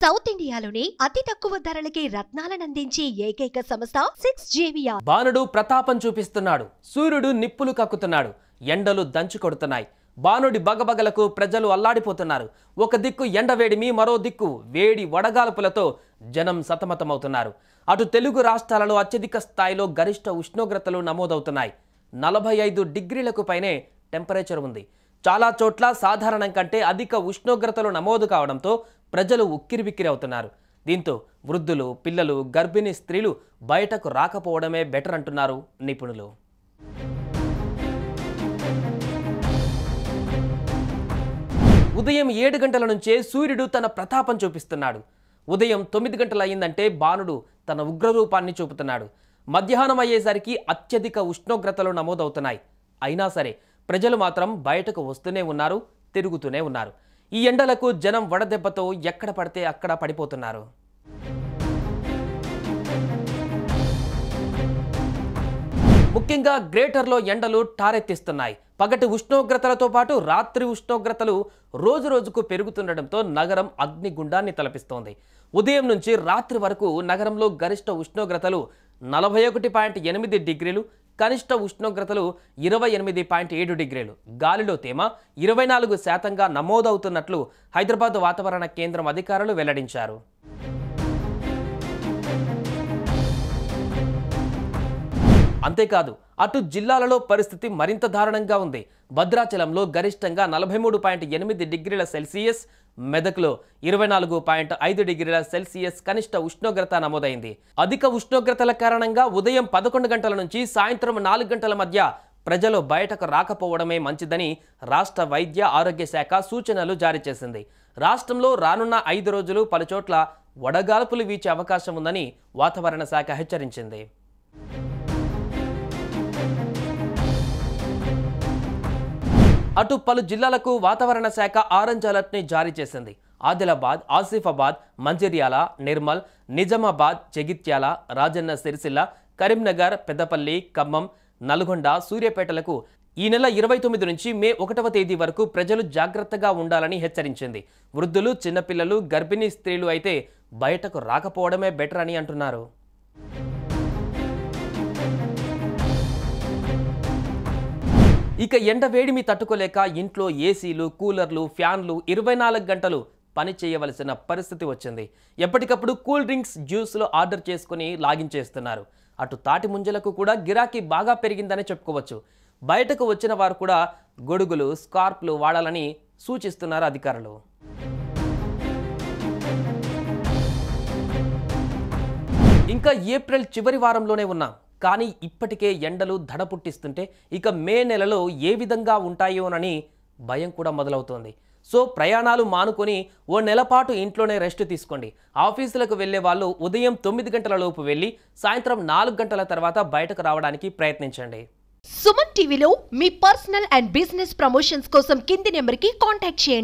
South ఇండియాలోనే అతి తక్కువ ధరలకి రత్నాలనందించే ఏకైక సంస్థ 6JVR. బాణుడు ప్రతాపం చూపిస్తున్నాడు. సూర్యుడు నిప్పులు కక్కుతున్నాడు. ఎండలు దంచి కొడుతున్నాయి. బాణుడి బగబగలకు ప్రజలు అల్లాడిపోతున్నారు. ఒక దిక్కు ఎండవేడిమి, మరో దిక్కు వేడి వడగాల్పులతో జనం సతమతమవుతున్నారు. అటు తెలుగు రాష్ట్రాలలో అత్యధిక స్థాయిలో గరిష్ట ఉష్ణోగ్రతలు నమోదవుతున్నాయి. 45 డిగ్రీలకు పైనే టెంపరేచర్ ఉంది. చాలా చోట్ల సాధారణం కంటే అధిక ఉష్ణోగ్రతలు నమోదు కావడంతో ప్రజలు ఉక్కిరిబిక్కిరి అవుతున్నారు. దీంతో వృద్ధులు, పిల్లలు, గర్భిణీ స్త్రీలు బయటకు రాకపోవడమే బెటర్ అంటున్నారు నిపుణులు. ఉదయం 7 గంటల నుంచే సూర్యుడు తన ప్రతాపం చూపిస్తున్నాడు. ఉదయం 9 గంటలు అయిందంటే బాణుడు తన ఉగ్రరూపాన్ని చూపుతున్నాడు. మధ్యాహ్నం అయ్యేసరికి అత్యధిక ఉష్ణోగ్రతలు నమోదవుతున్నాయి. అయినా సరే ప్రజలు మాత్రం బయటకు వస్తూనే ఉన్నారు, తిరుగుతూనే ఉన్నారు. ఈ ఎండలకు జనం వడదెబ్బతో ఎక్కడ పడితే అక్కడ పడిపోతున్నారు. ముఖ్యంగా గ్రేటర్లో ఎండలు టారెత్తిస్తున్నాయి. పగటి ఉష్ణోగ్రతలతో పాటు రాత్రి ఉష్ణోగ్రతలు రోజు రోజుకు పెరుగుతుండటంతో నగరం అగ్నిగుండాన్ని తలపిస్తోంది. ఉదయం నుంచి రాత్రి వరకు నగరంలో గరిష్ట ఉష్ణోగ్రతలు 41.8 డిగ్రీలు, కనిష్ట ఉష్ణోగ్రతలు 28.7 డిగ్రీలు, గాలిలో తేమ 24% నమోదవుతున్నట్లు హైదరాబాద్ వాతావరణ కేంద్రం అధికారులు వెల్లడించారు. అంతేకాదు అటు జిల్లాలలో పరిస్థితి మరింత దారుణంగా ఉంది. భద్రాచలంలో గరిష్టంగా 43.8 డిగ్రీల సెల్సియస్, మెదక్లో 24.5 డిగ్రీల సెల్సియస్ కనిష్ట ఉష్ణోగ్రత నమోదైంది. అధిక ఉష్ణోగ్రతల కారణంగా ఉదయం 11 గంటల నుంచి సాయంత్రం 4 గంటల మధ్య ప్రజలు బయటకు రాకపోవడమే మంచిదని రాష్ట్ర వైద్య ఆరోగ్య శాఖ సూచనలు జారీ చేసింది. రాష్ట్రంలో రానున్న 5 రోజులు పలుచోట్ల వడగాల్పులు వీచే అవకాశం ఉందని వాతావరణ శాఖ హెచ్చరించింది. అటు పలు జిల్లాలకు వాతావరణ శాఖ ఆరెంజ్ అలర్ట్ని జారీ చేసింది. ఆదిలాబాద్, ఆసిఫాబాద్, మంచిర్యాల, నిర్మల్, నిజామాబాద్, జగిత్యాల, రాజన్న సిరిసిల్ల, కరీంనగర్, పెద్దపల్లి, ఖమ్మం, నల్గొండ, సూర్యాపేటలకు ఈ నెల 29 నుంచి మే 1వ తేదీ వరకు ప్రజలు జాగ్రత్తగా ఉండాలని హెచ్చరించింది. వృద్ధులు, చిన్నపిల్లలు, గర్భిణీ స్త్రీలు అయితే బయటకు రాకపోవడమే బెటర్ అని అంటున్నారు. ఇక ఎండ వేడిమి తట్టుకోలేక ఇంట్లో ఏసీలు, కూలర్లు, ఫ్యాన్లు 24 గంటలు పని చేయవలసిన పరిస్థితి వచ్చింది. ఎప్పటికప్పుడు కూల్ డ్రింక్స్, జ్యూస్లు ఆర్డర్ చేసుకుని లాగించేస్తున్నారు. అటు తాటి ముంజలకు కూడా గిరాకీ బాగా పెరిగిందని చెప్పుకోవచ్చు. బయటకు వచ్చిన వారు కూడా గొడుగులు, స్కార్ప్లు వాడాలని సూచిస్తున్నారు అధికారులు. ఇంకా ఏప్రిల్ చివరి వారంలోనే ఉన్నాం. కానీ ఇప్పటికే ఎండలు దడ పుట్టిస్తుంటే ఇక మే నెలలో ఏ విధంగా ఉంటాయోనని భయం కూడా మొదలవుతోంది. సో ప్రయాణాలు మానుకొని ఓ నెల పాటు ఇంట్లోనే రెస్ట్ తీసుకోండి. ఆఫీసులకు వెళ్లే వాళ్ళు ఉదయం 9 గంటల లోపు వెళ్ళి సాయంత్రం 4 గంటల తర్వాత బయటకు రావడానికి ప్రయత్నించండి. సుమన్ టీవీలో మీ పర్సనల్ అండ్ బిజినెస్ ప్రమోషన్స్ కోసం కింది నెంబర్కి కాంటాక్ట్ చేయండి.